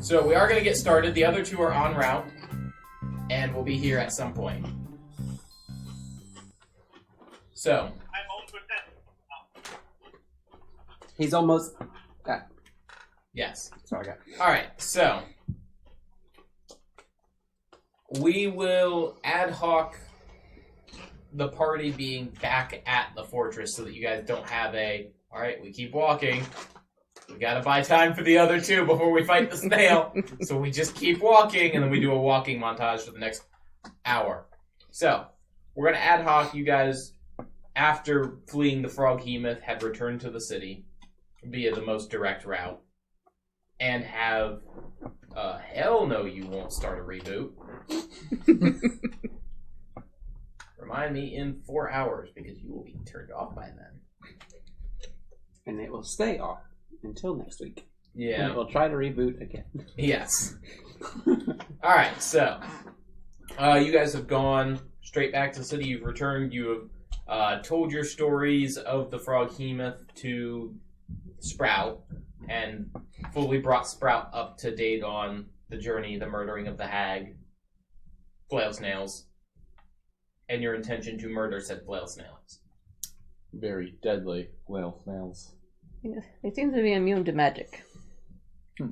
So we are going to get started. The other two are en route, and we'll be here at some point. So. He's almost... Yes. Sorry, I got... Alright, so. We will ad hoc the party being back at the fortress so that you guys don't have a, alright, we keep walking. We gotta buy time for the other two before we fight the snail. So we just keep walking, and then we do a walking montage for the next hour. So, we're gonna ad hoc you guys, after fleeing the Frog Hemoth, had returned to the city via the most direct route, and have, hell no, you won't start a reboot. Remind me in 4 hours, because you will be turned off by then. And it will stay off until next week. Yeah. And it will try to reboot again. Yes. Alright, so, you guys have gone straight back to the city. You've returned. You have told your stories of the Frog Hemoth to Sprout, and fully brought Sprout up to date on the journey, the murdering of the hag, flail snails, and your intention to murder said flail snails. Very deadly whale snails. Yeah, they seem to be immune to magic.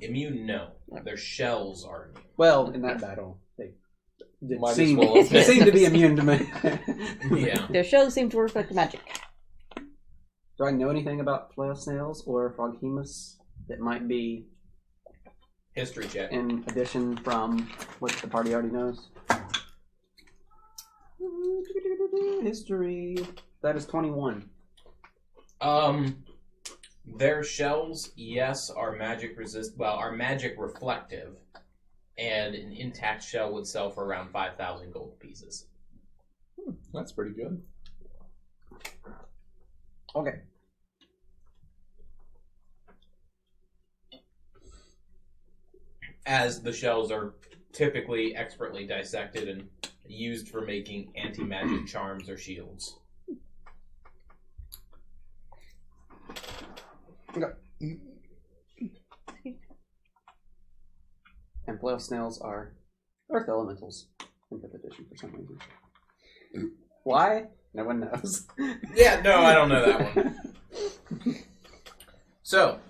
Immune, no. Their shells are immune. Well, in that battle, they did Might as seem, well have they been. seem to be immune to me. Yeah. Their shells seem to work like magic. Do I know anything about flail snails or froghemus that might be History check. in addition from what the party already knows? History. That is 21. Their shells, yes, are are magic reflective, and an intact shell would sell for around 5,000 gold pieces. That's pretty good. Okay. As the shells are typically expertly dissected and used for making anti-magic charms or shields. Okay. And flail snails are earth elementals in 5th edition for some reason. Why? No one knows. Yeah, no, I don't know that one. So,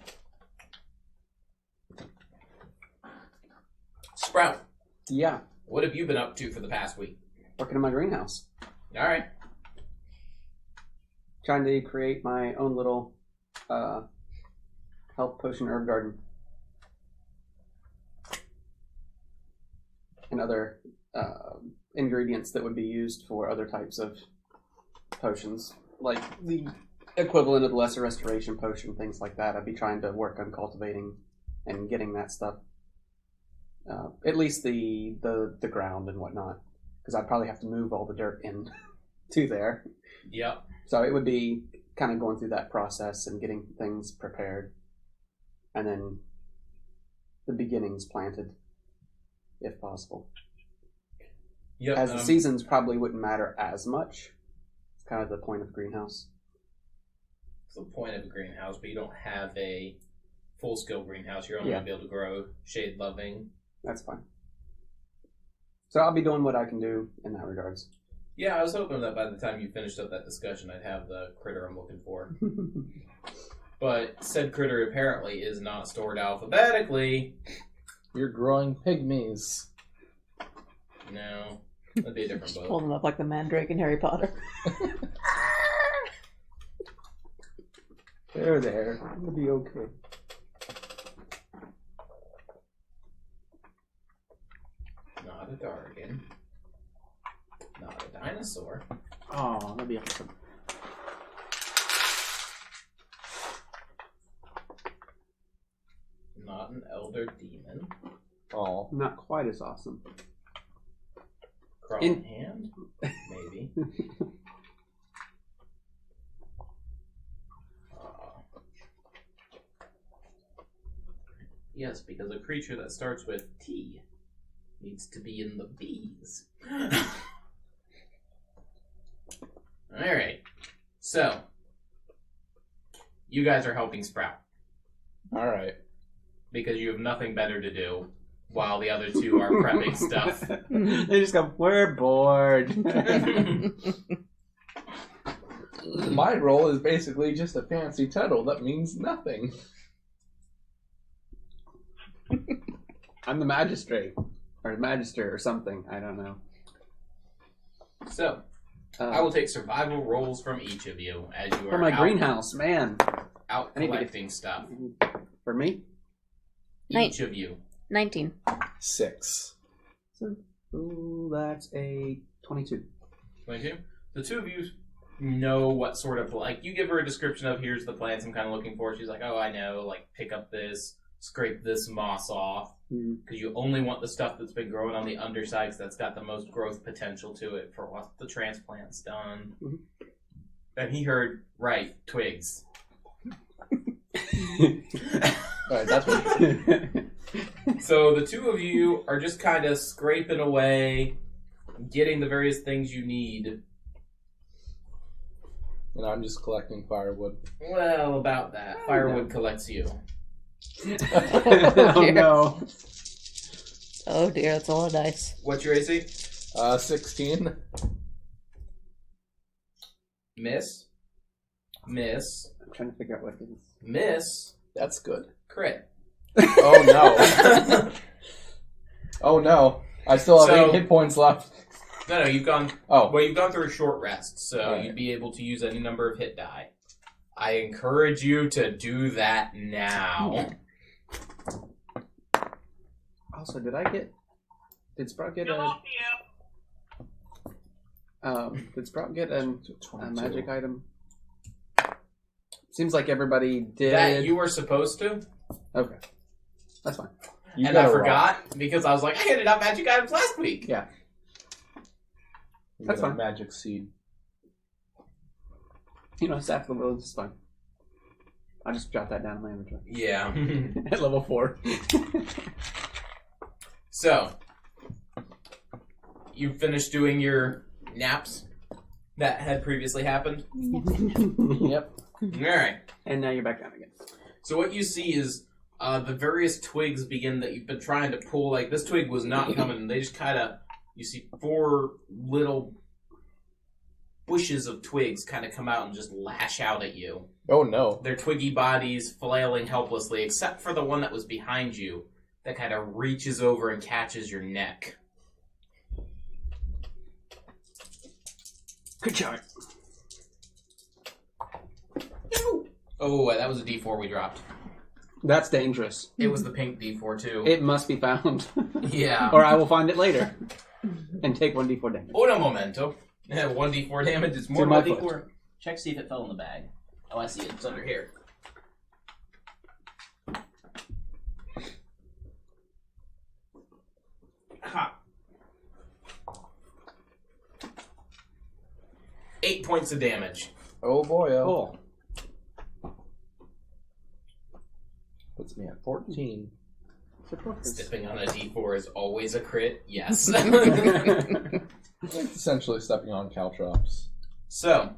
Sprout, Yeah. what have you been up to for the past week? Working in my greenhouse. Alright. Trying to create my own little health potion herb garden. And other ingredients that would be used for other types of potions. Like the equivalent of the Lesser Restoration Potion, things like that. I'd be trying to work on cultivating and getting that stuff. At least the ground and whatnot. Because I'd probably have to move all the dirt in to there. Yep. So it would be kind of going through that process and getting things prepared. And then the beginnings planted, if possible. Yep. As the seasons probably wouldn't matter as much. It's kind of the point of greenhouse. It's the point of a greenhouse, but you don't have a full-scale greenhouse. You're only going to be able to grow shade-loving. That's fine. So I'll be doing what I can do in that regards. Yeah, I was hoping that by the time you finished up that discussion, I'd have the critter I'm looking for. But said critter apparently is not stored alphabetically. You're growing pygmies. No, that'd be a different Just book. pull them up like the Mandrake in Harry Potter. There. It'll be okay. Not a Dargan. Not a dinosaur. Oh, that'll be awesome. Not an elder demon. Oh. Not quite as awesome. Crawling hand? Maybe. Yes, because a creature that starts with T needs to be in the B's. Alright. So, you guys are helping Sprout. Alright. because you have nothing better to do while the other two are prepping stuff. They just go, we're bored. My role is basically just a fancy title that means nothing. I'm the magistrate. Or magister or something. I don't know. So, I will take survival rolls from each of you as you are For my out, greenhouse, man. out I need to get- collecting stuff. For me? Each of you. 19. 6. Ooh, that's a 22. 22. The two of you know what sort of, like, you give her a description of, here's the plants I'm kind of looking for. She's like, oh, I know, like, pick up this, scrape this moss off. Because you only want the stuff that's been growing on the underside, because that's got the most growth potential to it for what the transplant's done. Mhm. And he heard, right, twigs. Alright, that's what. So the two of you are just kind of scraping away, getting the various things you need. And I'm just collecting firewood. Well, about that. Firewood collects you. Oh no. Oh dear, that's a lot of dice. What's your AC? 16. Miss. Miss. I'm trying to figure out what it is. Miss. That's good. Crit. Oh no. Oh no. I still have So- 8 hit points left. No, you've gone. Oh. Well, you've gone through a short rest, so Alright. you'd be able to use any number of hit die. I encourage you to do that now. Also, did Sprout get did Sprout get a 22. magic item? Seems like everybody did. That you were supposed to, Okay. That's fine. You and I got a rock. forgot because I was like, I handed out magic items last week. Yeah. You That's got a fine. magic seed. You know, Staff of the Village is fine. I'll just jot that down in my inventory. Yeah. At level 4. So, you finished doing your naps that had previously happened. Yep. Alright. And now you're back down again. So what you see is the various twigs begin that you've been trying to pull. Like, this twig was not coming. They just kind of, you see 4 little bushes of twigs kind of come out and just lash out at you. Oh no. Their twiggy bodies flailing helplessly, except for the one that was behind you that kind of reaches over and catches your neck. Good shot. Oh, that was a D4 we dropped. That's dangerous. It was the pink D4 too. It must be found. Yeah. Or I will find it later. And take 1d4 damage. Uno momento. 1d4 damage. It's more To my 1d4. Check see if it fell in the bag. Oh, I see it. It's under here. Ha. 8 points of damage. Oh boy. Oh. Cool. Puts me at 14. Stepping on a D4 is always a crit. Yes. It's essentially stepping on caltrops. So,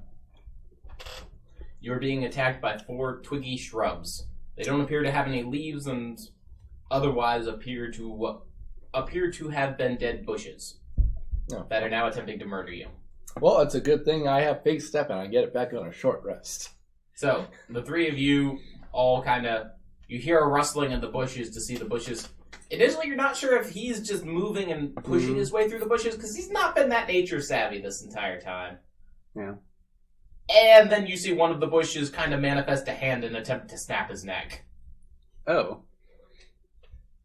you're being attacked by 4 twiggy shrubs. They don't appear to have any leaves and otherwise appear to have been dead bushes No. that are now attempting to murder you. Well, it's a good thing I have fake step and I get it back on a short rest. So, the 3 of you all kind of, you hear a rustling in the bushes to see the bushes. Initially, you're not sure if he's just moving and pushing his way through the bushes, because he's not been that nature savvy this entire time. Yeah. And then you see one of the bushes kind of manifest a hand and attempt to snap his neck. Oh.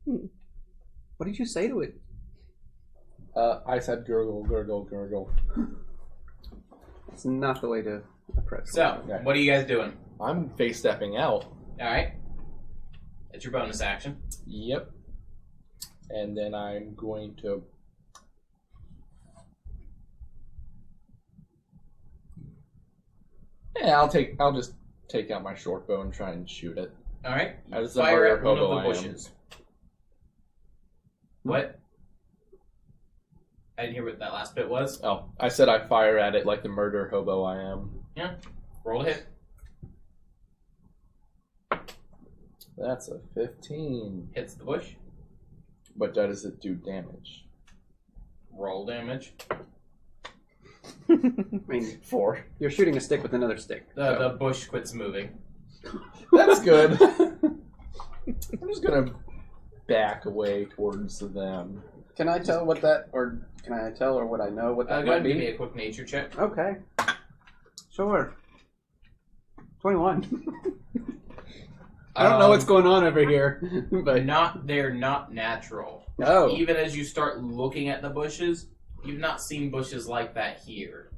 What did you say to it? I said gurgle, gurgle, gurgle. It's not the way to approach. So, Okay. what are you guys doing? I'm face stepping out. Alright. That's your bonus action. Yep. And then I'm going to. Yeah, I'll just take out my short bow and try and shoot it. Alright. As the Fire murder at one of hobo the I am. bushes. What? I didn't hear what that last bit was. Oh, I said I fire at it like the murder hobo I am. Roll a hit. That's a 15. Hits the bush. But does it do damage? Roll damage. I mean, 4. you're shooting a stick with another stick. The bush quits moving. That's good. I'm just gonna back away towards them. Can I tell what that, or can I tell, or would I know what that Go ahead might and give me be? a quick nature check. Okay. Sure. 21. I don't know what's going on over here, but They're not natural. oh, Even as you start looking at the bushes, you've not seen bushes like that here.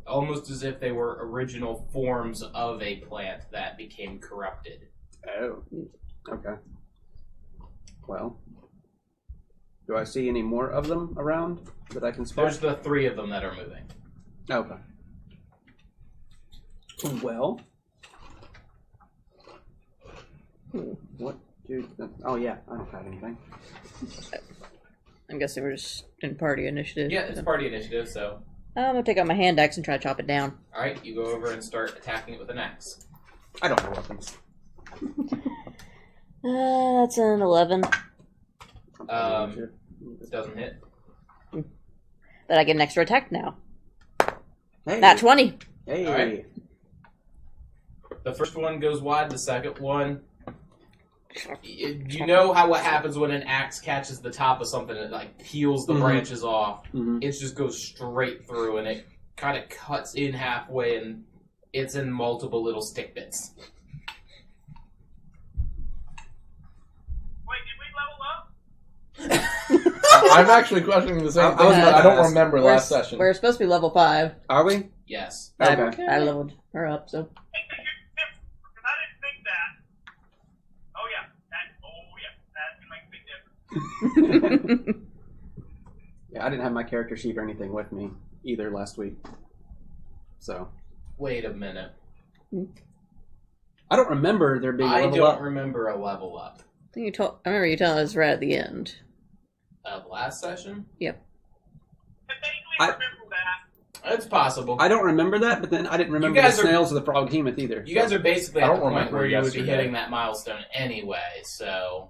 Almost as if they were original forms of a plant that became corrupted. oh, okay. Well, do I see any more of them around that I can spot? There's the 3 of them that are moving. Okay. Well, what? Dude, oh yeah, I don't have anything. I'm guessing we're just in party initiative. Yeah, it's party initiative, so... I'm gonna take out my hand axe and try to chop it down. Alright, you go over and start attacking it with an axe. I don't have weapons. That's an 11. It doesn't hit. But I get an extra attack now. Hey, Not 20. hey. All right. The first one goes wide, the second one... You know how what happens when an axe catches the top of something, it like peels the branches off. It just goes straight through, and it kind of cuts in halfway, and it's in multiple little stick bits. Wait, did we level up? I'm actually questioning the same I thing, was but about I to don't ask. remember We're last session. We're supposed to be level 5. Are we? Yes. Okay. I leveled her up, so. Because I didn't think that. Oh yeah, that can make a big difference. Yeah, I didn't have my character sheet or anything with me either last week. So Wait a minute. I don't remember there being a I level don't up. remember a level up. I remember you telling us right at the end. Last session? Yep. I vaguely I- remember that. It's possible. I don't remember that, but then I didn't remember the guys are- snails or the frog hemoth either. You guys are basically I at don't the point remember where you would be yesterday. hitting that milestone anyway, so...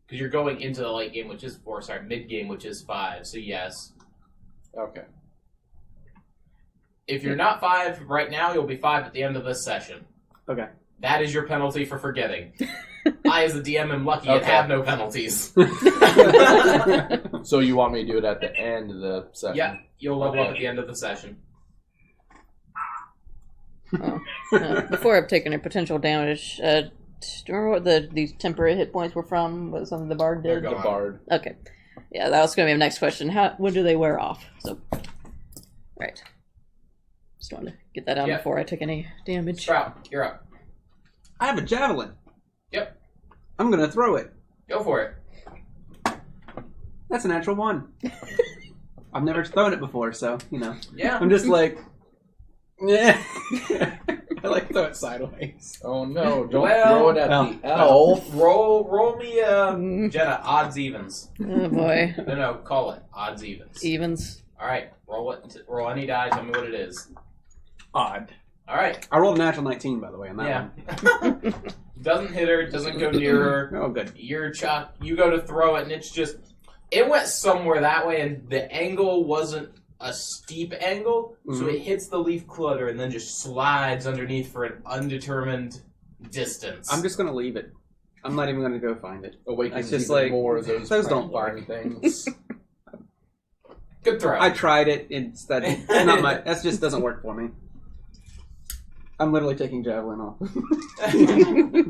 Because you're going into the late game, which is 4, mid game, which is 5, so yes. Okay. If you're not 5 right now, you'll be 5 at the end of this session. Okay. That is your penalty for forgetting. I, as the DM, am lucky and Okay. have no penalties. So you want me to do it at the end of the session? Yeah, you'll level up at the end of the session. Before I've taken a potential damage, do you remember what these temporary hit points were from? Was something the bard They're did? gone. The bard. Okay. Yeah, that was going to be my next question. When do they wear off? So, right. Just wanted to get that out Yep. before I took any damage. Sprout, you're up. I have a javelin. Yep, I'm gonna throw it. go for it. That's a natural 1. I've never thrown it before, so you know. Yeah. I'm just like, yeah. I like throw it sideways. Oh no, don't Well, throw it at no. the elf. Roll me, Jenna, odds evens. Oh boy. No, call it. Odds evens. Evens. Alright, roll it. Roll any die, tell me what it is. Odd. Alright, I rolled a natural 19, by the way, on that yeah. one. Doesn't hit her, doesn't go near her. Oh, good. You go to throw it, and it's just... It went somewhere that way, and the angle wasn't a steep angle, so it hits the leaf clutter and then just slides underneath for an undetermined distance. I'm just gonna leave it. I'm not even gonna go find it. Awakens It's just even like, more of those don't prank things. Good throw. I tried it. It's not my. That just doesn't work for me. I'm literally taking javelin off.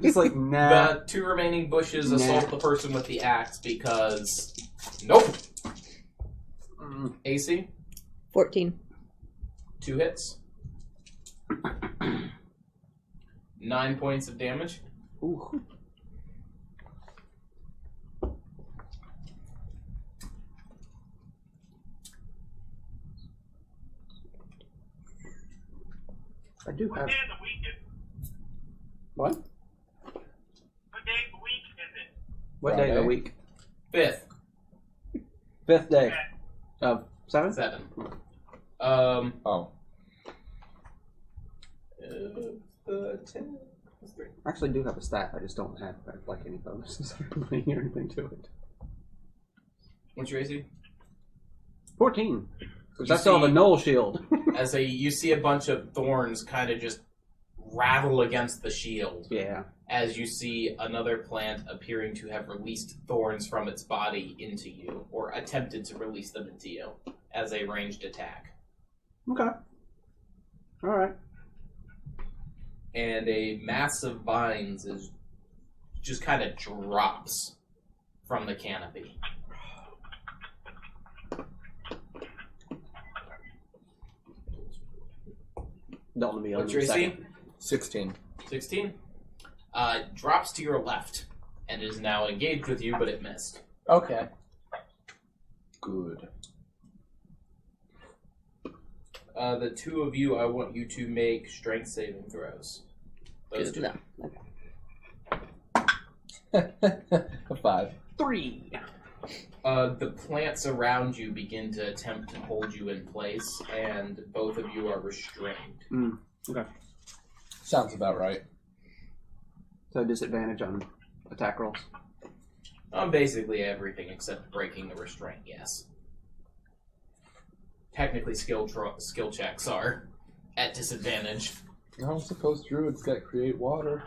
Just like nah. The 2 remaining bushes Nah. assault the person with the axe because... Nope. AC, 14. 2 hits. 9 points of damage. Ooh. I do What have. day of the week is What? What day of the week is it? What day of the Friday. week? 5th. 5th day Okay. of 7th. 7. Oh. 10, That's 3. I actually do have a staff. I just don't have like any bonuses or anything to it. What's your AC? 14. Because You I still have a see- null shield. You see a bunch of thorns kind of just rattle against the shield. Yeah. As you see another plant appearing to have released thorns from its body into you, or attempted to release them into you as a ranged attack. Okay. Alright. And a mass of vines is just kind of drops from the canopy. Don't want to be What's on your the AC? second. 16. 16. Drops to your left and is now engaged with you, but it missed. Okay. Good. The two of you, I want you to make strength saving throws. Those two. No. A 5. 3. The plants around you begin to attempt to hold you in place, and both of you are restrained. Okay. Sounds about right. So disadvantage on attack rolls. On basically everything except breaking the restraint, yes. Technically, skill checks are at disadvantage. I don't suppose druids that create water.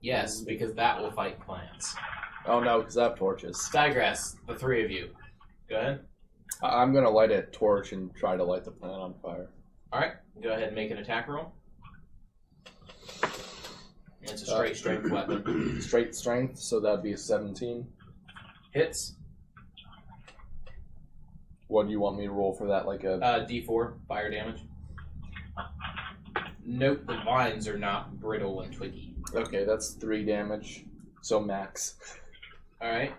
Yes, because that will fight plants. Oh no, because I have torches. Digress, the three of you. Go ahead. I'm gonna light a torch and try to light the plant on fire. Alright, go ahead and make an attack roll. It's a straight strength weapon. Straight strength, so that'd be a 17. Hits. What do you want me to roll for that? Like a... D4, fire damage. Note the vines are not brittle and twiggy. Okay, that's 3 damage. So max. Alright.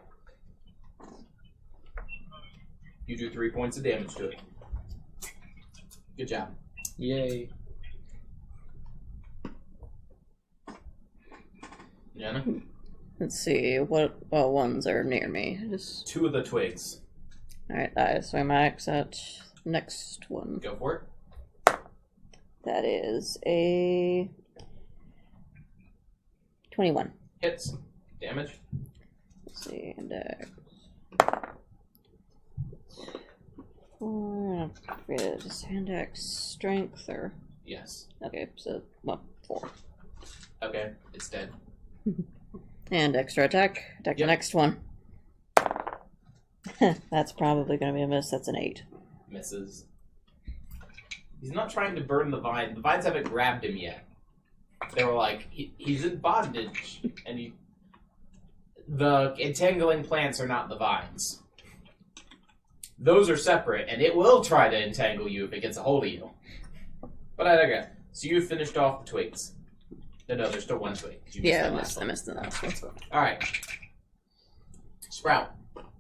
You do 3 points of damage to it. Good job. Yay. Jenna? Let's see what ones are near me. Just 2 of the twigs. all right. So I max at next one. Go for it. That is a 21. Hits. Damage. Let's see, index. 4. Just index strength or Yes. okay. So 4. Okay, it's dead. And extra attack. Attack the Yep. next one. That's probably going to be a miss. That's an 8. Misses. He's not trying to burn the vine. The vines haven't grabbed him yet. They were like, he's in bondage, and the entangling plants are not the vines. Those are separate, and it will try to entangle you if it gets a hold of you. But I digress. So you finished off the twigs. No, there's still one twig. You missed Yeah, that last I one. missed the last one. All right. Sprout.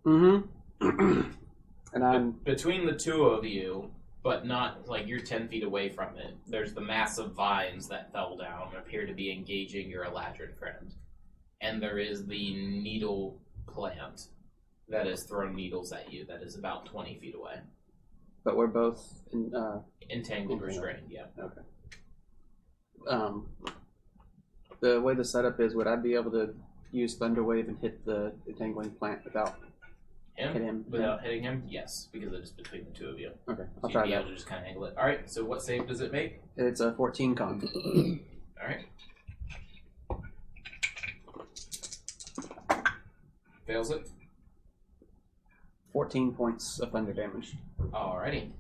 Mm-hmm. And I'm... Between the two of you, but not like you're 10 feet away from it, there's the massive vines that fell down and appear to be engaging your Eladrin friend. And there is the needle plant that has thrown needles at you that is about 20 feet away. But we're both in, Entangled, Okay. restrained, yeah. okay. The way the setup is, would I be able to use Thunder Wave and hit the entangling plant without Him? hit him? Without hitting him? Yes, because it is between the two of you. Okay, So I'll you'd try be that. able to just kind of angle it. Alright, so what save does it make? It's a 14 con. Alright. Fails it. 14 points of thunder damage. Alrighty.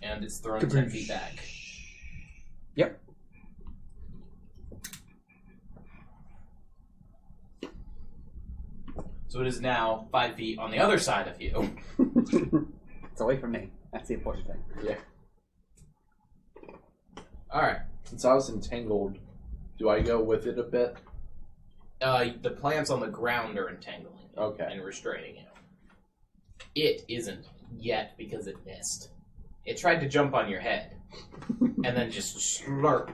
And it's thrown 10 feet back. Yep. So it is now 5 feet on the other side of you. It's away from me. That's the important thing. Yeah. Alright. Since I was entangled, do I go with it a bit? The plants on the ground are entangling you Okay. and restraining you. It isn't yet because it missed. It tried to jump on your head and then just slurp.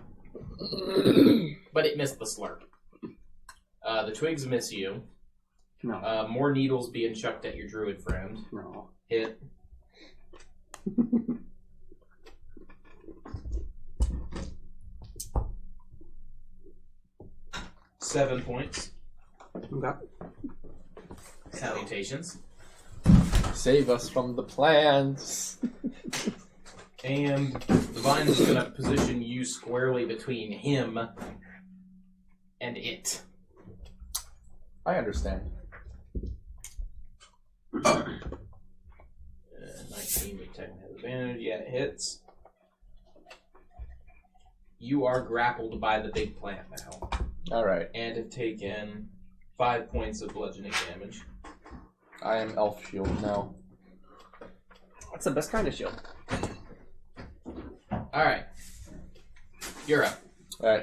But it missed the slurp. The twigs miss you. No. More needles being chucked at your druid friend. No. Hit. 7 points. Okay. Salutations. Save us from the plans. And the vine is going to position you squarely between him and it. I understand. 19, but technically has advantage. Yeah, it hits. You are grappled by the big plant now. Alright. And have taken 5 points of bludgeoning damage. I am Elf Shield now. That's the best kind of shield. Alright. You're up. Alright,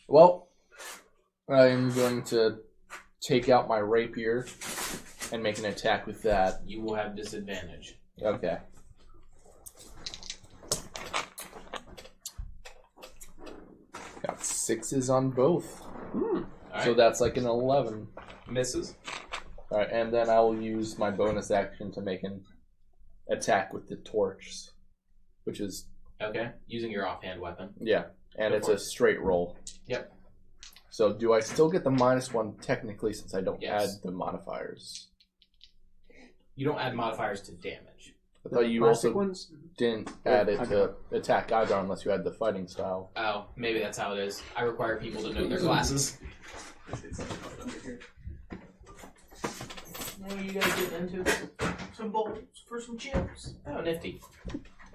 well, I'm going to take out my rapier and make an attack with that. You will have disadvantage. Okay. Got 6s on both. Alright. So that's like an 11. Misses. Alright, and then I will use my bonus action to make an attack with the torch, which is, Okay. Using your offhand weapon. yeah, and Go it's for a straight roll. Yep. So do I still get the -1 technically since I don't Yes. add the modifiers? You don't add modifiers to damage. I thought you Plastic also ones? didn't add it to attack either unless you had the fighting style. Oh, maybe that's how it is. I require people to know their classes. What are you guys getting into? Some bowls for some chips. Oh, nifty.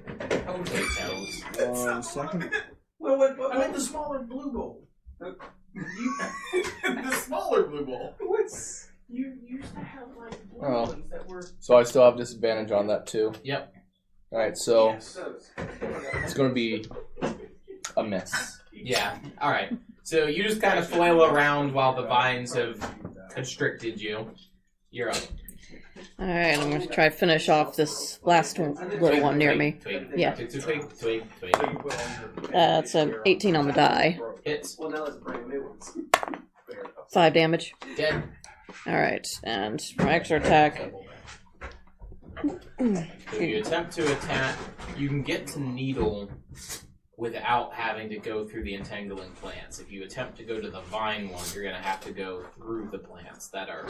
Potatoes. 1 second. Well, I meant the smaller blue bowl. The smaller blue bowl. What's you used to have like blue Oh. ones that were. So I still have disadvantage on that too. Yep. Alright, so Yes. it's going to be a miss. Yeah. All right. So you just kind of flail around while the vines have constricted you. You're up. Alright, I'm going to try to finish off this last one, little one near me. Twig. Yeah. Twig. It's a 18 on the die. Hits. Well, now it's brand new ones. 5 damage. Dead. Alright, and my extra attack. So you attempt to attack. You can get to needle without having to go through the entangling plants. If you attempt to go to the vine one, you're going to have to go through the plants that are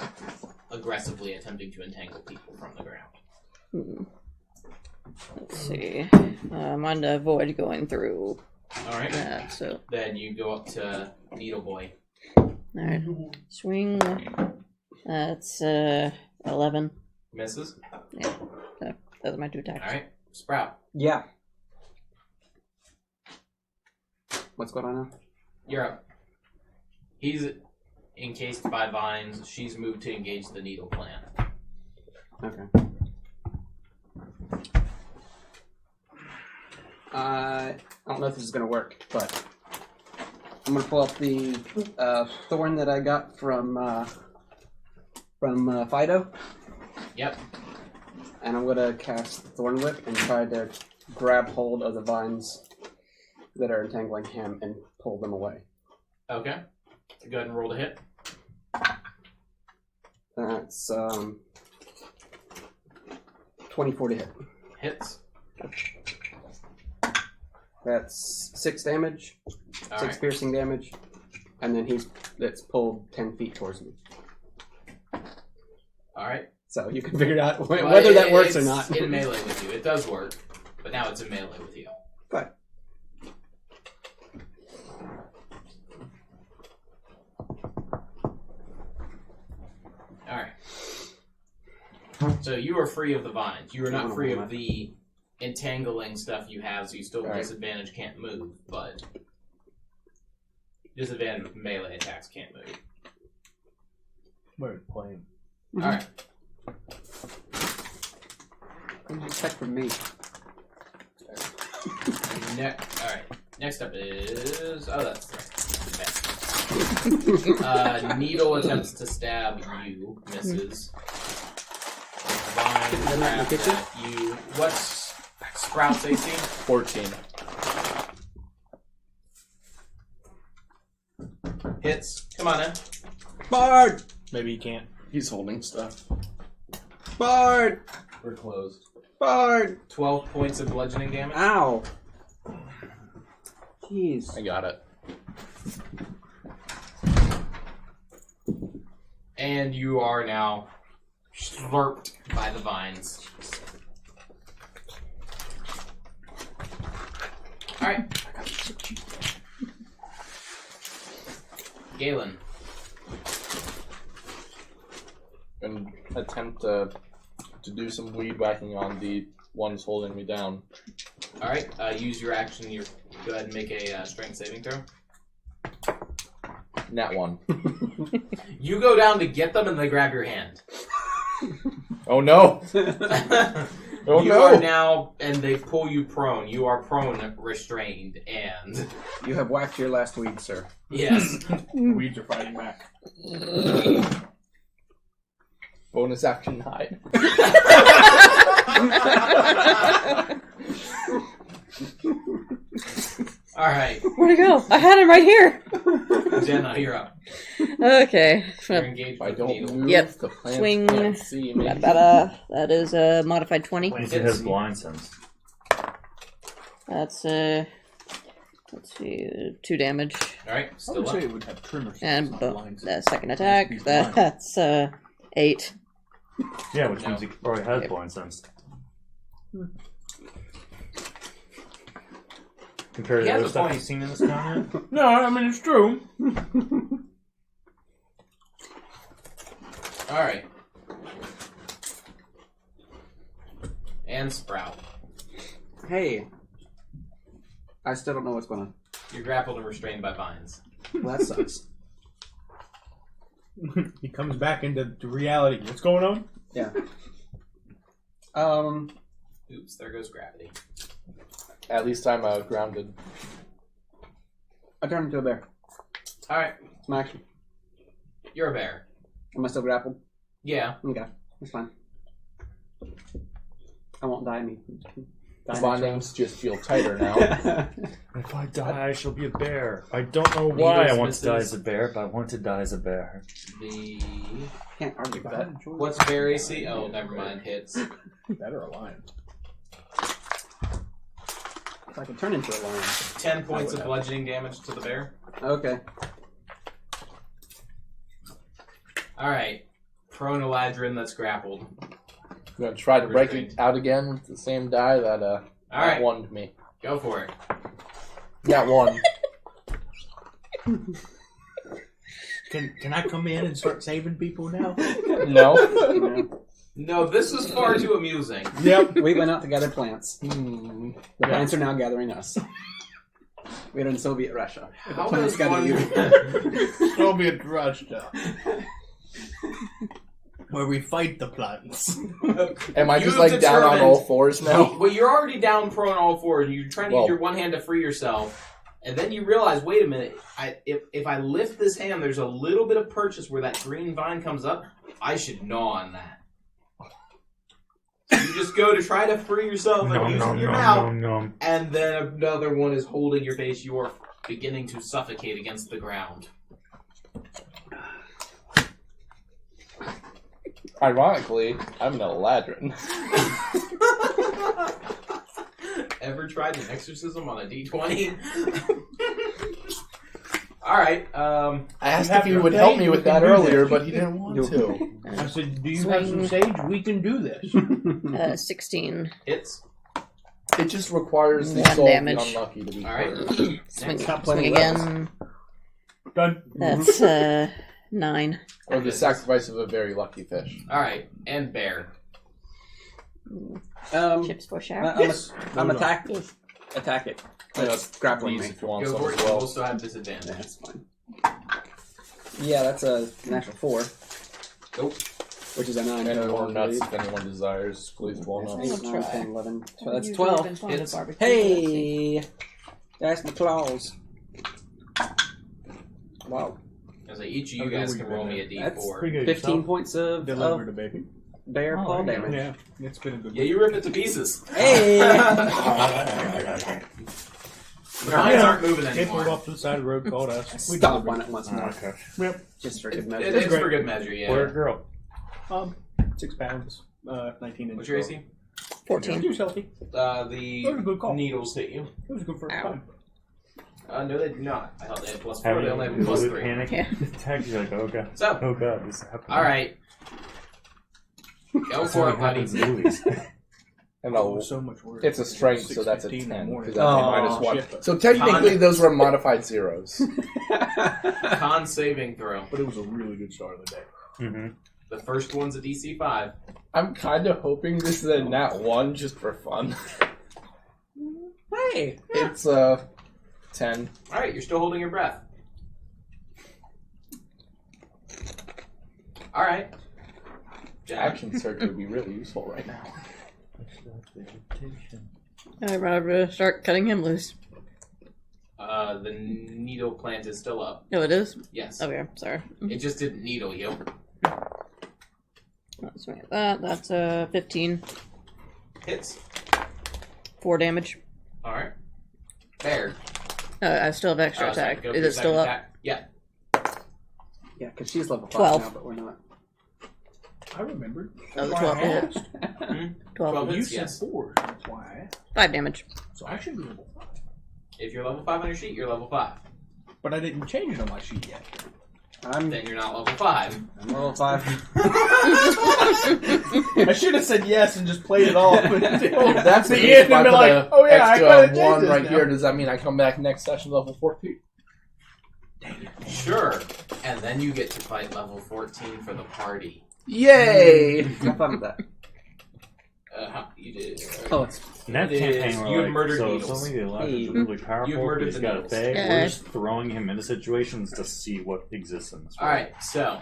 aggressively attempting to entangle people from the ground. Let's see. I'm on to avoid going through All right. that, so. Then you go up to Needle Boy. Alright. Swing. That's 11. Misses. Yeah. So, those are my 2 attacks. All right. Sprout. Yeah. What's going on now? You're up. He's encased by vines. She's moved to engage the needle plant. Okay. I don't know if this is going to work, but I'm going to pull up the thorn that I got from Fido, Yep. and I'm going to cast Thorn Whip and try to grab hold of the vines that are entangling him and pull them away. Okay. Go ahead and roll to hit. That's 24 to hit. Hits. That's 6 damage, All 6 right. piercing damage, and then it's pulled 10 feet towards me. All right. So you can figure out Well, whether that works or it's not. in melee with you. It does work, but now it's in melee with you. But All right. So you are free of the vines. You are not free of the entangling stuff you have, so you still have Right. disadvantage, can't move, but disadvantage with melee attacks can't move. We're playing. All right. what did you expect from me? All right. Next up is that's right. Needle attempts to stab you, misses. Vine Is that not in the grabs at you. What's Sprout's AC? 14. Hits. Come on in. Bard! Maybe you can't. He's holding stuff. Bard! We're closed. Bard! 12 points of bludgeoning damage. Ow! Jeez. I got it. And you are now slurped by the vines. Alright. Galen. And attempt to do some weed whacking on the ones holding me down. Alright, use your action. Go ahead and make a strength saving throw. Nat 1. You go down to get them and they grab your hand. Oh no! Oh you no! are now, and they pull you prone. You are prone, restrained, and... You have whacked your last weed, sir. Yes. Weeds are fighting back. Bonus action hide. Alright, Where'd he go? I had him right here. Jenna, you're up. Okay. You're engaged If I with the don't needle. move, Yep. the plants Swing. can't see me. That is a modified 20. It has blind sense. That's let's see, 2 damage. Alright, I still would up. say it would have trimmers. And not bo- lines. that second attack, These lines. that's 8. Yeah, which No. means he already has Yep. blind sense. Compared He to has other a stuff point. you've seen in this town No, I mean it's true. Alright. And Sprout. Hey. I still don't know what's going on. You're grappled and restrained by vines. Well, that sucks. He comes back into reality. What's going on? Yeah. Oops, there goes gravity. At least I'm grounded. I turned into a bear. Alright, It's my action. you're a bear. Am I still grappled? Yeah. Okay. That's fine. I won't die me. The bindings just feel tighter now. If I die, I shall be a bear. I don't know why I want to die misses. as a bear, but I want to die as a bear. The... Can't argue with that. What's bear AC? Oh, never mind. Hits. Better a lion. If I could turn into a lion. 10 points of bludgeoning damage to the bear. Okay. Alright. Prone Eladrin that's grappled. I'm gonna try to break it Restrained. out again with the same die that Alright, won me. go for it. Nat 1. Can I come in and start saving people now? No. No, this is far too amusing. Yep. We went out to gather plants. Hmm. The plants are now gathering us. We're in Soviet Russia. How The plants does gather one... you. Soviet Russia. Where we fight the plants. Am I You've just like down on determined- all fours now? Well, you're already down prone all fours, and you're trying to Well- use your one hand to free yourself, and then you realize, wait a minute, if I lift this hand, there's a little bit of purchase where that green vine comes up. I should gnaw on that. You just go to try to free yourself and using your mouth, and then another one is holding your face. You are beginning to suffocate against the ground. Ironically, I'm an Eladrin. Ever tried an exorcism on a D20? Alright, I asked You if he have would to help say me you with can that do earlier, this. but he didn't want to. I said, do you have some sage? We can do this. 16. hits. It just requires the 1 soul to be damage. unlucky to be Alright. murdered. Swing, Stop swing playing again. Done. That's 9. Or the sacrifice of a very lucky fish. Alright, and bear. Chips for shower. I'm No. attack it. That's grappling me. Please, if you want Go some for it, as you well. also have disadvantage. That's fine. Yeah, that's a natural 4, Nope. which is a 9. And total, more I nuts believe. if anyone desires. Please blow That's nuts. 8, 9, 10, 11. So I've that's usually 12. been fond of Hits. barbecue, Hey! That's my claws. Wow. As each of you guys can roll me a That's D4. Pretty good. 15 points of Delivered a baby. bear paw damage. Yeah, it's been a good Yeah, you rip it to pieces. Hey! Your eyes aren't moving They pulled anymore. off to the side of the road, called us. We Stop delivered. on it once more. Okay. Yep. Just for It, good it measure. is for good measure, yeah. Boy or girl? 6 pounds, 19 inches. What's your AC? 14. He was healthy. The That was a good call. needles hit you. It was a good first Ow. time. No, they do not. I thought they had +4. They only have +3. Panic Yeah. attack. You're like, oh god. So, Oh god, this is happening. all right. Go for it, buddy. And Oh, so much worse. it's a strength, so that's a 6:15 in the 10. morning. Because Oh, -1. So technically, those were modified zeros. Con saving throw. But it was a really good start of the day. Mm-hmm. The first one's a DC 5. I'm kind of hoping this is a nat 1 just for fun. Hey! It's 10. All right, you're still holding your breath. All right. Jack. Action surge would be really useful right now. I'd rather start cutting him loose. The needle plant is still up. Oh, it is? Yes. Okay, sorry. It just didn't needle you. Let's make that. That's 15. Hits. 4 damage. All right. Bear. I still have extra Sorry, attack. go for Is your it still second up? attack. Yeah. Yeah, because she's level 5 12. now, but we're not. I remember. Oh, That's why 12 I hit. asked. 12. 12 You hits, said yes. 4, that's why I asked. 5 damage. So I should be level 5. If you're level 5 on your sheet, you're level 5. But I didn't change it on my sheet yet. I'm Then you're not level 5. level 5. I should have said yes and just played it off. If that's the the case, end if I and be put like, a oh yeah, I extra gotta change 1 this right now. here, does that mean I come back next session level 14? Sure. And then you get to fight level 14 for the party. Yay! Have fun with that. You did. Oh, it's In that It is- campaign, you we're had murdered like, so needles. suddenly the Electric is Hey. really powerful, You've murdered but he's the got a needles. fade. Yeah. We're just throwing him into situations to see what exists in this world. Alright, so.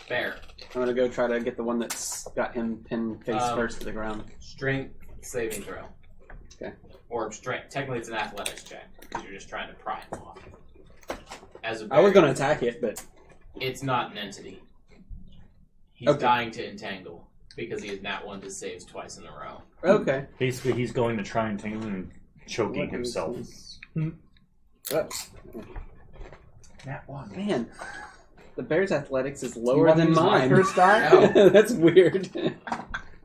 Bear. I'm gonna go try to get the one that's got him pinned face first to the ground. Strength saving throw. Okay. Or strength. Technically, it's an athletics check because you're just trying to pry him off. As a I was bear, gonna attack it, but it's not an entity. He's Okay. dying to entangle because he has nat 1 to saves twice in a row. okay. Basically, he's going to try and tangle him and choking What is himself. this? Oops. That one, man. The bear's athletics is You lower wanna than use my mine. first die? No. That's weird.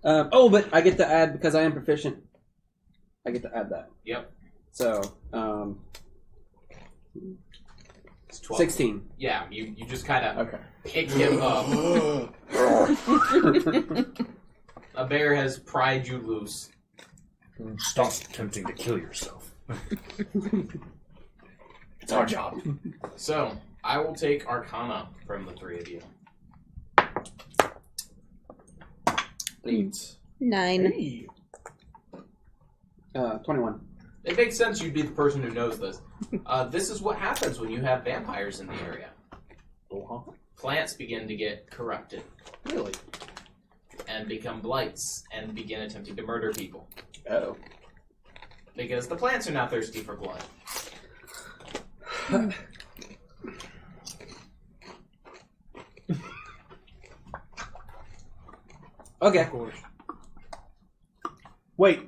But I get to add because I am proficient. I get to add that. Yep. So, It's 12. 16. Yeah, you just kind of Okay. pick him up. A bear has pried you loose. Stop attempting to kill yourself. It's our job. So, I will take Arcana from the 3 of you. 8. 9. Hey. 21. It makes sense you'd be the person who knows this. This is what happens when you have vampires in the area. Plants begin to get corrupted Really? and become blights and begin attempting to murder people. Oh. Because the plants are now thirsty for blood. Okay. Of course. Wait.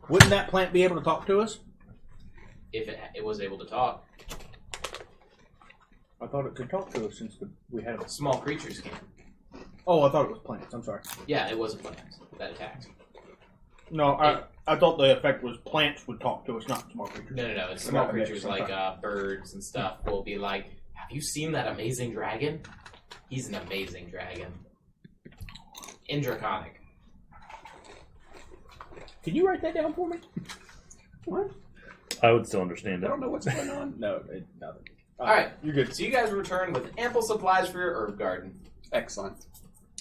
Wouldn't that plant be able to talk to us? If it was able to talk. I thought it could talk to us since we had a... Small creatures can. Oh, I thought it was plants. I'm sorry. Yeah, it was a plant that attacked. No, I thought the effect was plants would talk to us, not small creatures. No. It's small Right, creatures okay. like birds and stuff will be like, have you seen that amazing dragon? He's an amazing dragon. In Draconic. Can you write that down for me? What? I would still understand I it. don't know what's going on. No, nothing. Alright, You're good. so you guys return with ample supplies for your herb garden. Excellent.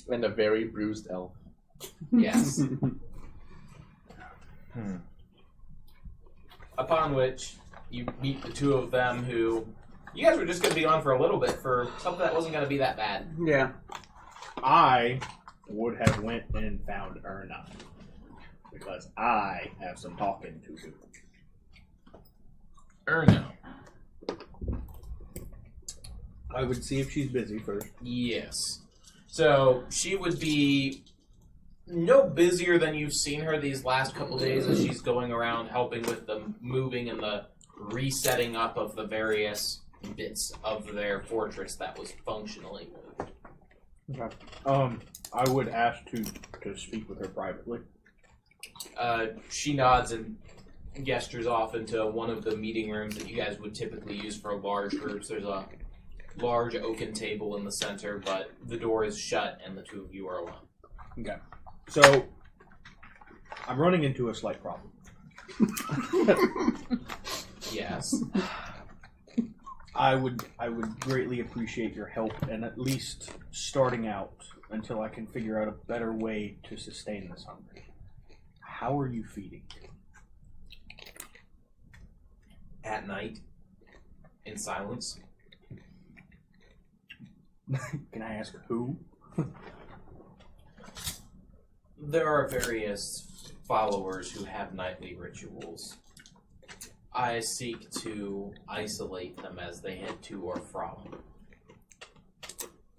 And a very bruised elf. Yes. Upon which you meet the 2 of them who you guys were just going to be on for a little bit for something that wasn't going to be that bad. Yeah. I would have went and found Erna. Because I have some talking to do. Erno. I would see if she's busy first. Yes. So she would be no busier than you've seen her these last couple days as she's going around helping with the moving and the resetting up of the various bits of their fortress that was functionally moved. Okay. I would ask to speak with her privately. She nods and gestures off into one of the meeting rooms that you guys would typically use for large groups. There's a large oaken table in the center, but the door is shut and the two of you are alone. Okay. So, I'm running into a slight problem. Yes. I would greatly appreciate your help in at least starting out until I can figure out a better way to sustain this hunger. How are you feeding? At night, in silence. Can I ask who? There are various followers who have nightly rituals. I seek to isolate them as they head to or from.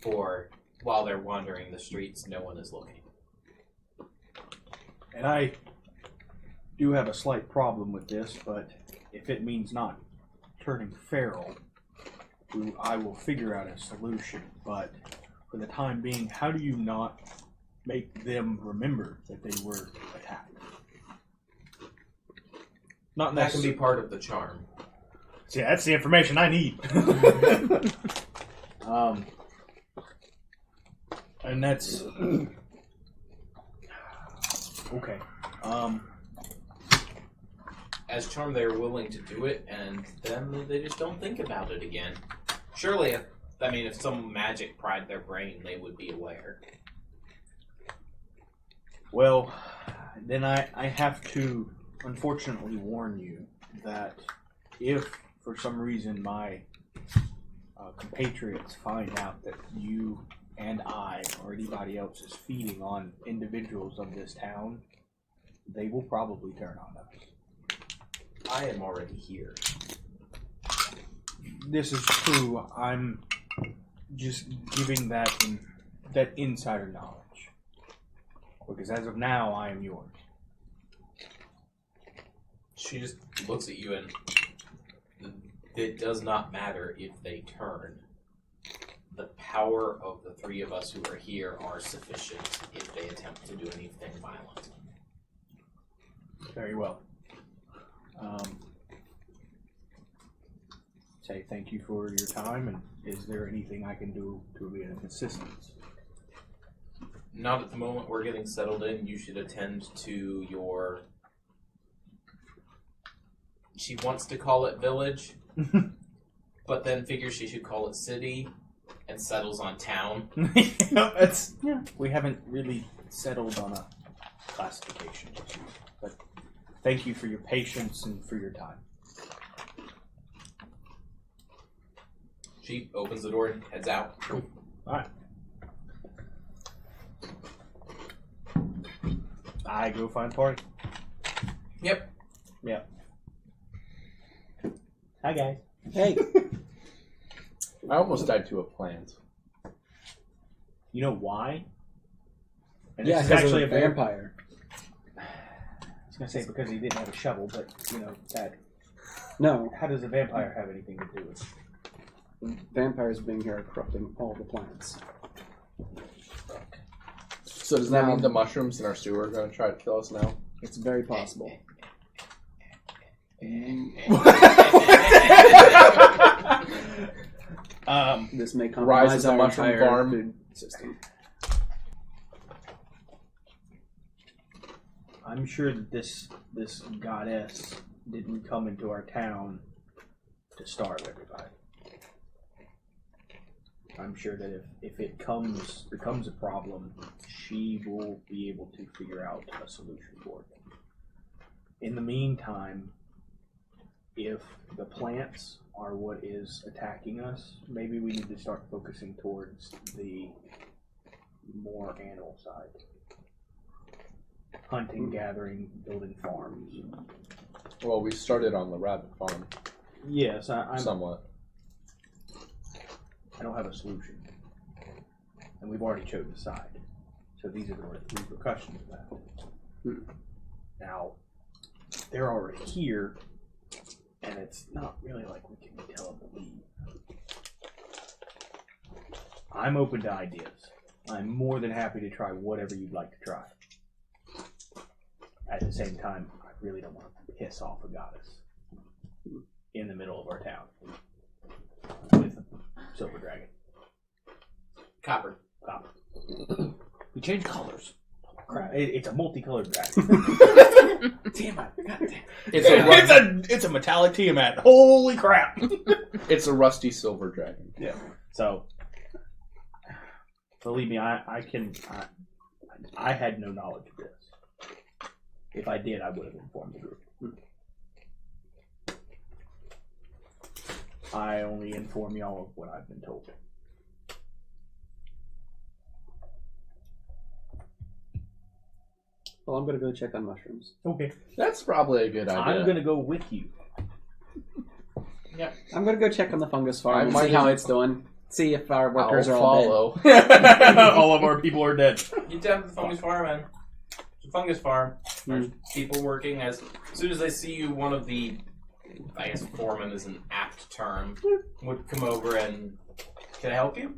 For while they're wandering the streets, no one is looking. And I do have a slight problem with this, but if it means not turning feral, I will figure out a solution. But for the time being, how do you not make them remember that they were attacked? Not That can be part of the charm. See, that's the information I need. And that's okay. As charm, they're willing to do it, and then they just don't think about it again. Surely, if some magic pried their brain, they would be aware. Well, then I have to unfortunately warn you that if for some reason my compatriots find out that you and I or anybody else is feeding on individuals of this town, they will probably turn on us. I am already here. This is true. I'm just giving that insider knowledge. Because as of now, I am yours. She just looks at you and it does not matter if they turn. The power of the three of us who are here are sufficient if they attempt to do anything violent. Very well. Say thank you for your time, and is there anything I can do to be of assistance? Not at the moment. We're getting settled in. You should attend to your... She wants to call it village, but then figures she should call it city, and settles on town. We haven't really settled on a classification issue, but thank you for your patience and for your time. She opens the door and heads out. Alright. I go find party. Yep. Yep. Hi, guys. Hey, I almost died to a plant. You know why? And yeah, this is because actually of a vampire. I was going to say because he didn't have a shovel, but, that... No, How does a vampire have anything to do with it? vampires being here are corrupting all the plants. So does that Now- mean the mushrooms in our sewer are going to try to kill us now? It's very possible. This may Rise compromise of the our mushroom entire farm. food system. I'm sure that this goddess didn't come into our town to starve everybody. I'm sure that if it becomes a problem, she will be able to figure out a solution for it. In the meantime, if the plants are what is attacking us, maybe we need to start focusing towards the more animal side. Hunting, gathering, building farms. Well, we started on the rabbit farm, Yes, I'm somewhat. I don't have a solution. And we've already chosen a side. So these are the repercussions of that. Now, they're already here, and it's not really like we can tell them to leave. I'm open to ideas. I'm more than happy to try whatever you'd like to try. At the same time, I really don't want to piss off a goddess in the middle of our town with silver dragon. Copper. Copper. We changed colors. Crap! It's a multicolored dragon. Damn it! God damn. It's a metallic Tiamat. Holy crap! It's a rusty silver dragon. Yeah. So, believe me, I had no knowledge of this. If I did, I would have informed the group. I only inform y'all of what I've been told. Well, I'm going to go check on mushrooms. Okay. That's probably a good idea. I'm going to go with you. I'm going to go check on the fungus farm I and might see how as- it's doing. See if our workers I'll are all follow. All of our people are dead. You down to the fungus farm, man. It's a fungus farm. There's people working. As soon as they see you, one of the, I guess foreman is an apt term, would come over and, can I help you?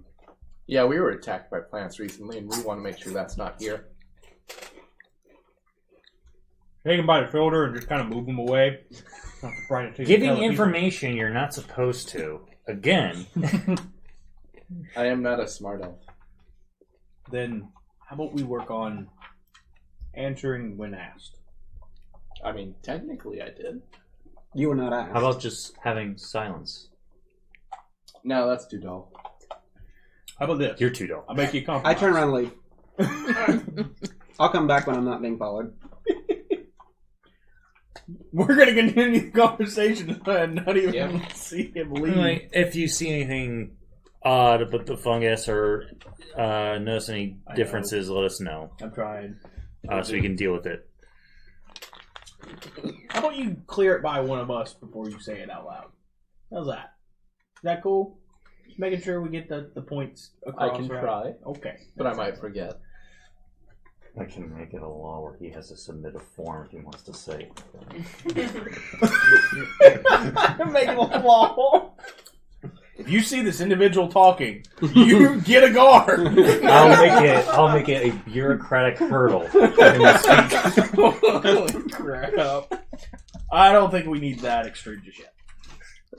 Yeah, we were attacked by plants recently, and we want to make sure that's not here. Take him by the shoulder and just kind of move him away. Giving information you're not supposed to. Again. I am not a smart elf. Then how about we work on answering when asked? I mean, technically I did. You were not asked. How about just having silence? No, that's too dull. How about this? You're too dull. I'll make you a I compromise. turn around and leave. I'll come back when I'm not being followed. We're going to continue the conversation and not even Yep. see him leave. Like, if you see anything odd about the fungus or notice any I differences, let us know I'm trying. so we can deal with it. How about you clear it by one of us before you say it out loud? How's that? Is that cool? Just making sure we get the points across. I can right? try, Okay. but I might forget. I can make it a law where he has to submit a form if he wants to say. I'm making a law. If you see this individual talking, you get a guard. I'll make it a bureaucratic hurdle. Holy crap. I don't think we need that extreme just yet.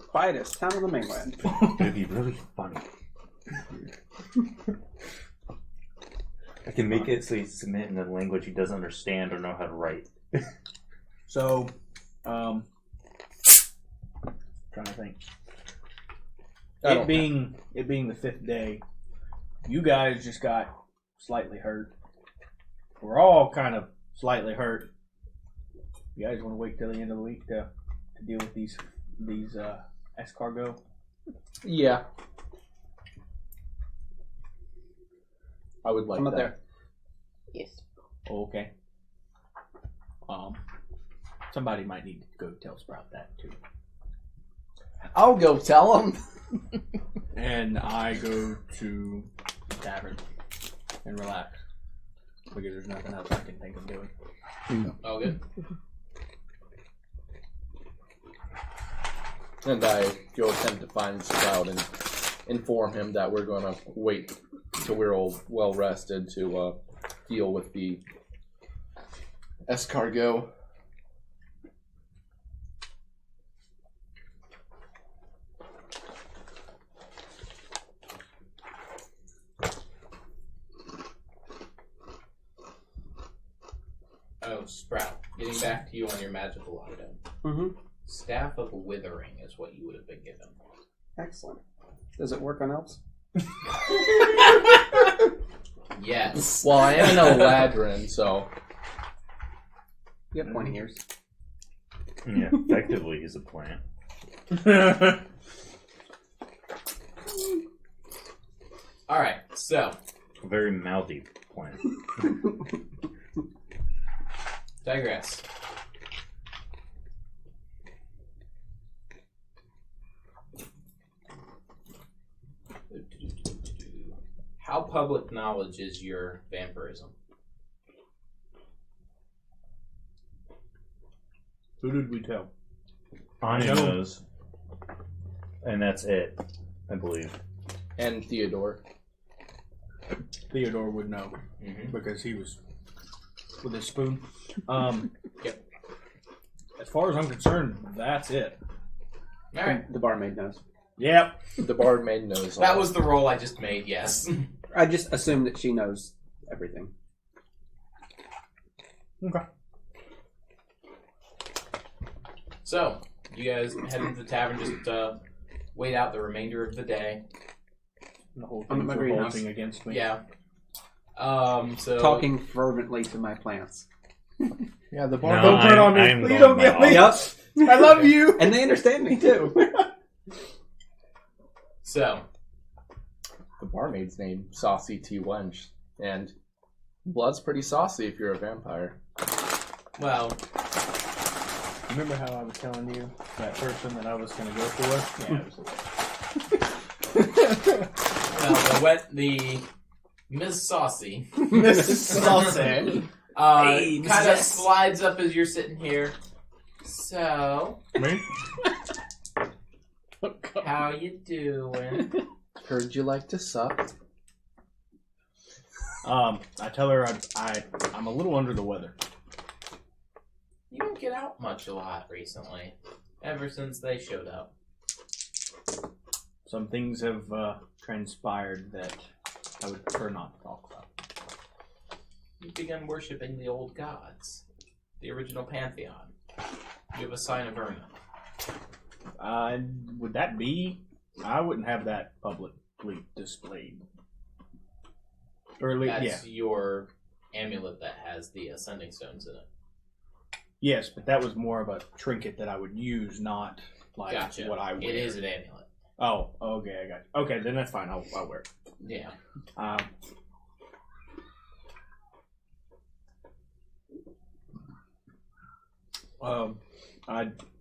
Quietest town on the mainland. It'd be really funny. I can make it so he submit in a language he doesn't understand or know how to write. So, trying to think. It being the 5th day, you guys just got slightly hurt. We're all kind of slightly hurt. You guys want to wait till the end of the week to deal with these escargot? Yeah. I would like I'm not that. there. Yes. Okay. Somebody might need to go tell Sprout that too. I'll go tell him. And I go to the tavern and relax because there's nothing else I can think of doing. Oh, good. And I go attempt to find Sprout and inform him that we're going to wait until we're all well rested to deal with the escargot. Oh, Sprout. Getting back to you on your magical item. Mm-hmm. Staff of Withering is what you would have been given. Excellent. Does it work on elves? Yes. Well, I am an Eladrin, so You have pointy ears. Yeah, effectively he's a plant. Alright, so, A very mouthy plant. digress. How public knowledge is your vampirism? Who did we tell? Anya Joe. knows. And that's it, I believe. and Theodore. Theodore would know Mm-hmm. because he was with his spoon. Yep. as far as I'm concerned, that's it. All right. The barmaid knows. Yep. The barmaid knows. That all. was the roll I just made. Yes. I just assume that she knows everything. Okay. So you guys head into the tavern. Just wait out the remainder of the day. The whole I'm thing's in my greenhouse. revolting against me. Yeah. So Talking fervently to my plants. Yeah, the No, barmaid. Don't turn on me. I'm Please going don't my get me. off. Yep. I love you. And they understand me too. So The barmaid's name, Saucy T. Wench, and blood's pretty saucy if you're a vampire. well, Remember how I was telling you that person that I was going to go for? Yeah, it was the Miss Saucy Mrs. Saucy. Hey, kind of Miss. slides up as you're sitting here. So Me? how you doing? Heard you like to suck. I tell her I'm a little under the weather. You don't get out much a lot recently. Ever since they showed up. Some things have transpired that I would prefer not to talk about. You've begun worshipping the old gods. The original pantheon. You have a sign of Erna. Would that be? I wouldn't have that publicly displayed. Or at least, That's your amulet that has the ascending stones in it. yes, but that was more of a trinket that I would use, not like Gotcha. what I wear. It is an amulet. Oh, okay, I got you. Okay, then that's fine. I'll wear it. Yeah.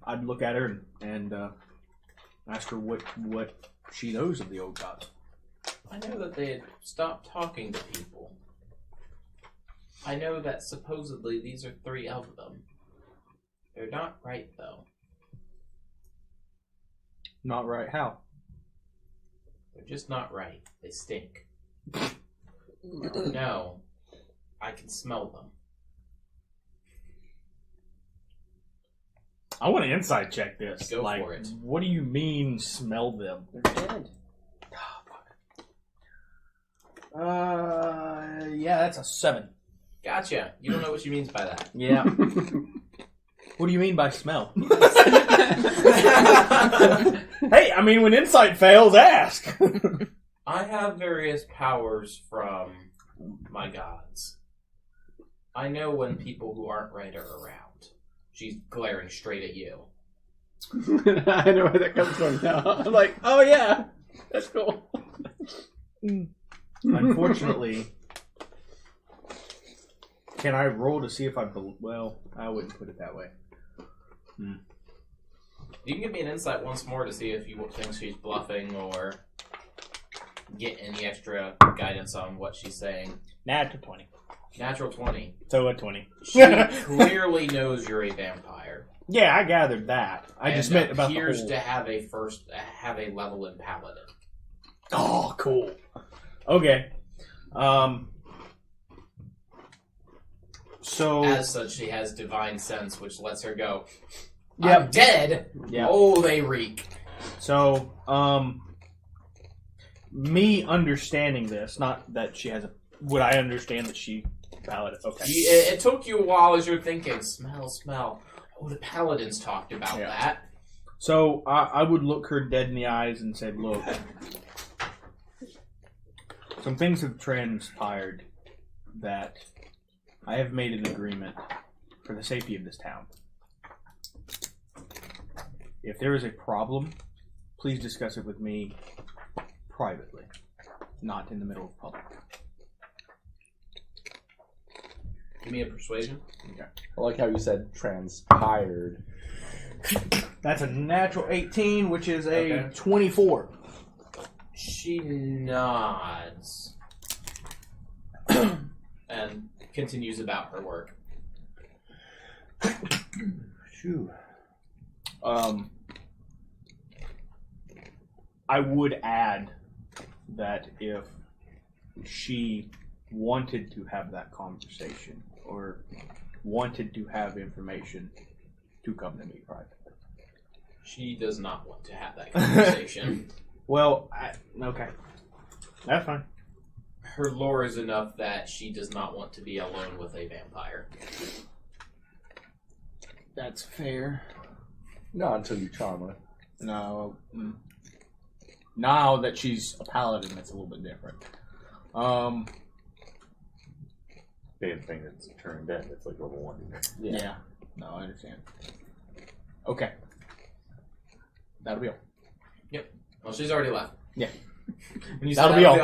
I'd look at her and ask her what she knows of the old gods. I know that they had stopped talking to people. I know that supposedly these are 3 of them. They're not right, though. Not right. How? They're just not right. They stink. No. I can smell them. I want to inside check this. Go like, for it. What do you mean smell them? They're dead. Yeah, that's a 7. Gotcha. You don't know what she means by that. Yeah. What do you mean by smell? Hey, I mean, when insight fails, ask. I have various powers from my gods. I know when people who aren't right are around. She's glaring straight at you. I know where that comes from now. I'm like, oh yeah, that's cool. Unfortunately, can I roll to see if I well, I wouldn't put it that way. You can give me an insight once more to see if you think she's bluffing or get any extra guidance on what she's saying. Natural 20. Natural 20. So a 20. She clearly knows you're a vampire. Yeah, I gathered that. I just meant about the appears whole... to have a level in paladin. Oh, cool. Okay. So... As such, she has divine sense, which lets her go, Yep. I'm dead. Yep. Oh, they reek. So, me understanding this, not that she has a... Would I understand that she... Paladin. Okay. It took you a while as you're thinking, smell. Oh, the paladins talked about Yeah. that. So, I would look her dead in the eyes and say, look, some things have transpired that I have made an agreement for the safety of this town. If there is a problem, please discuss it with me privately, not in the middle of public. Give me a persuasion. I like how you said transpired. That's a natural 18, which is a Okay. 24. She nods and continues about her work. Phew. I would add that if she wanted to have that conversation or wanted to have information, to come to me privately. She does not want to have that conversation. Well, okay. That's fine. Her lore is enough that she does not want to be alone with a vampire. That's fair. Not until you charm her. No. Now that she's a paladin, it's a little bit different. Damn thing that's turned dead. It's like level 1. Yeah. No, I understand. Okay. That'll be all. Well, she's already left. Yeah. When you That'll said be all.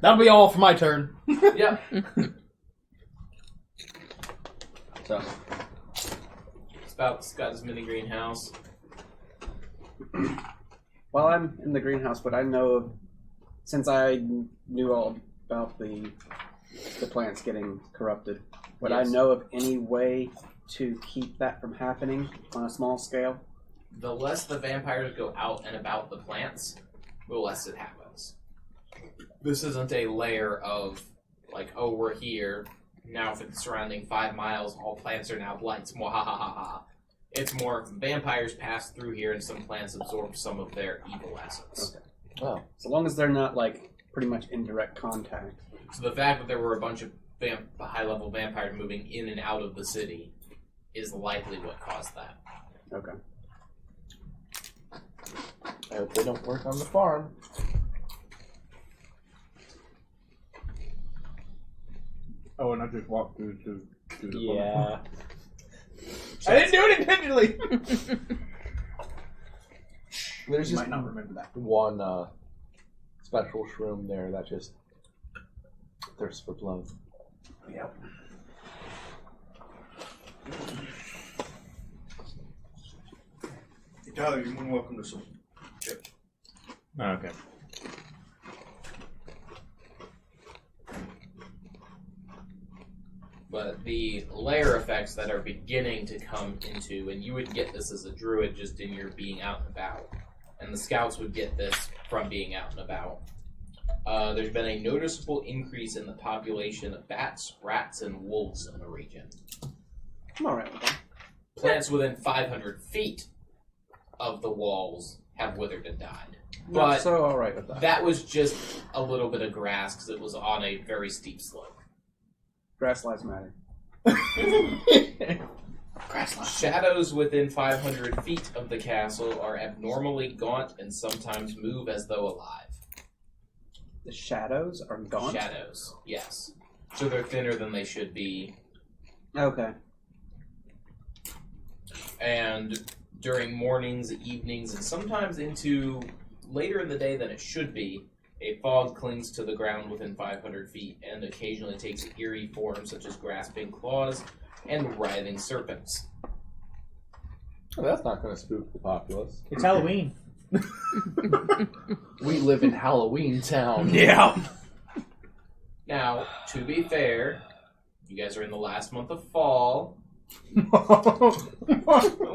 That'll be all for my turn. Yep. So. Spout's got his mini greenhouse. Well, I'm in the greenhouse, but I know of, since I knew all about the plants getting corrupted, would I Yes. know of any way to keep that from happening on a small scale? The less the vampires go out and about the plants, the less it happens. This isn't a layer of, like, oh, we're here. Now for the surrounding 5 miles, all plants are now blights. Mwahahaha. It's more vampires pass through here and some plants absorb some of their evil essence. Okay. Oh. So long as they're not, like, pretty much in direct contact. So the fact that there were a bunch of high-level vampires moving in and out of the city is likely what caused that. Okay. I hope they don't work on the farm. Oh, and I just walked through to the Yeah. I didn't do it intentionally. There's You just might not remember that. one special shroom there that just thirsts for blood. Yep. Tyler, you're more than welcome to some chips. Okay. But the layer effects that are beginning to come into, and you would get this as a druid just in your being out and about, and the scouts would get this from being out and about. There's been a noticeable increase in the population of bats, rats, and wolves in the region. I'm alright with that. Plants within 500 feet of the walls have withered and died. Not But so alright with that. that was just a little bit of grass because it was on a very steep slope. Grass lives matter. Shadows within 500 feet of the castle are abnormally gaunt and sometimes move as though alive. The shadows are gone? Shadows, yes. So they're thinner than they should be. Okay. And during mornings, evenings, and sometimes into later in the day than it should be, a fog clings to the ground within 500 feet and occasionally takes eerie forms such as grasping claws and writhing serpents. Oh, that's not going to spook the populace. It's Halloween. We live in Halloween Town. Yeah. Now, to be fair, you guys are in the last month of fall,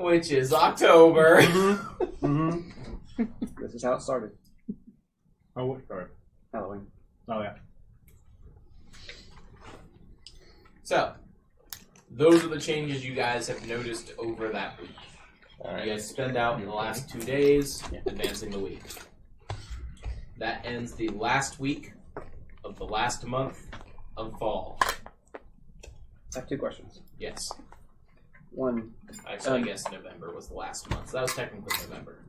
which is October. Mm-hmm. This is how it started. Oh, sorry. Halloween. Oh, yeah. So, those are the changes you guys have noticed over that week. You guys spend out the last 2 days advancing the week. That ends the last week of the last month of fall. I have 2 questions. Yes. One, Actually, I guess November was the last month. So that was technically November.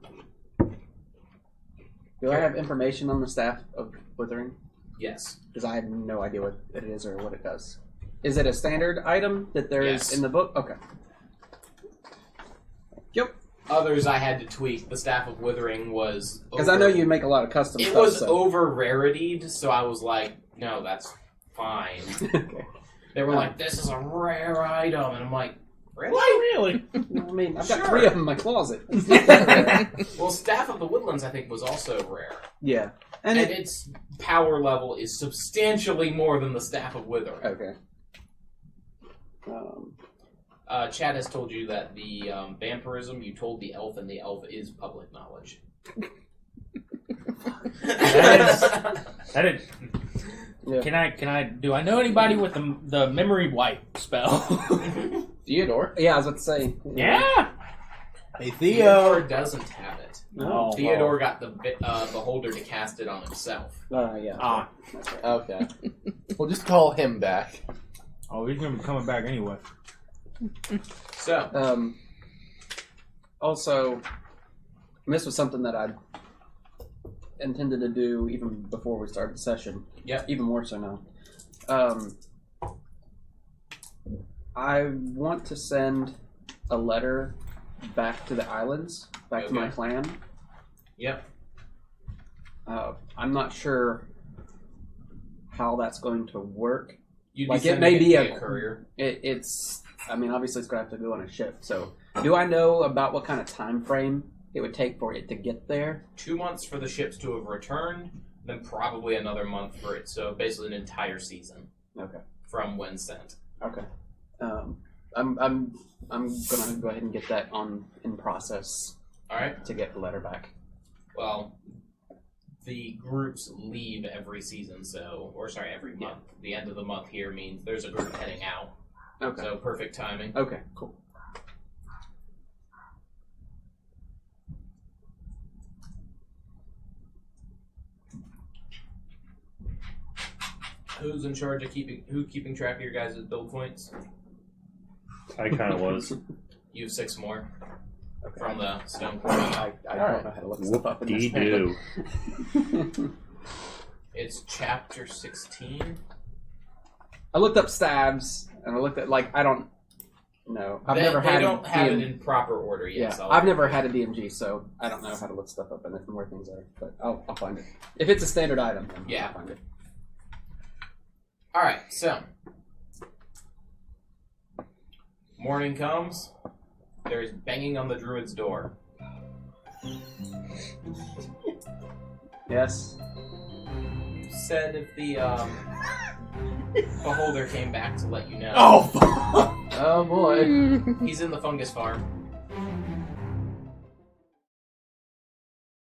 do I have information on the staff of Withering? Yes. Because I have no idea what it is or what it does. Is it a standard item that there is Yes. in the book? Okay. Yep. Others I had to tweak. The Staff of Withering was... Because I know you make a lot of custom It stuff. was so. over raritied, so I was like, no, that's fine. Okay. They were like, this is a rare item. And I'm like, really? Really? I mean, I've got Sure. 3 of them in my closet. Well, Staff of the Woodlands, I think, was also rare. Yeah. And And its power level is substantially more than the Staff of Withering. Okay. Chad has told you that the vampirism, you told the elf, and the elf is public knowledge. That is... Yeah. Can I? Do I know anybody with the memory wipe spell? Theodore. Yeah, I was about to say. Yeah. Hey Theodore doesn't have it. No. Theodore got the beholder to cast it on himself. Yeah. Ah. That's right. Okay. We'll just call him back. Oh, he's gonna be coming back anyway. So, Also, and this was something that I intended to do even before we started the session. Yep. Even more so now. I want to send a letter back to the islands, back to my Okay. clan. yep. I'm not sure how that's going to work. You'd Like, be it may sending be via a- courier. It's, I mean, obviously it's going to have to go on a ship. So, do I know about what kind of time frame it would take for it to get there? 2 months for the ships to have returned, then probably another month for it. So basically, an entire season Okay. from when sent. Okay. I'm gonna go ahead and get that in process All right. to get the letter back. Well, the groups leave every season, every month. The end of the month here means there's a group heading out. Okay. So perfect timing. Okay. Cool. Who's in charge of keeping track of your guys' build points? I kind of was. You have 6 more Okay. from the stone. I All don't right. know how to look stuff up in this. Whoop-dee-doo. It's chapter 16. I looked up stabs and I looked at I don't know. I've never They had. don't have it DM in proper order yet. Yeah, so I've never had a DMG, so I don't know how to look stuff up and where things are. But I'll find it. If it's a standard item, then Yeah. I'll find it. All right, so morning comes. There's banging on the druid's door. Yes. Said if the beholder came back to let you know. Oh, fuck. Oh boy. He's in the fungus farm.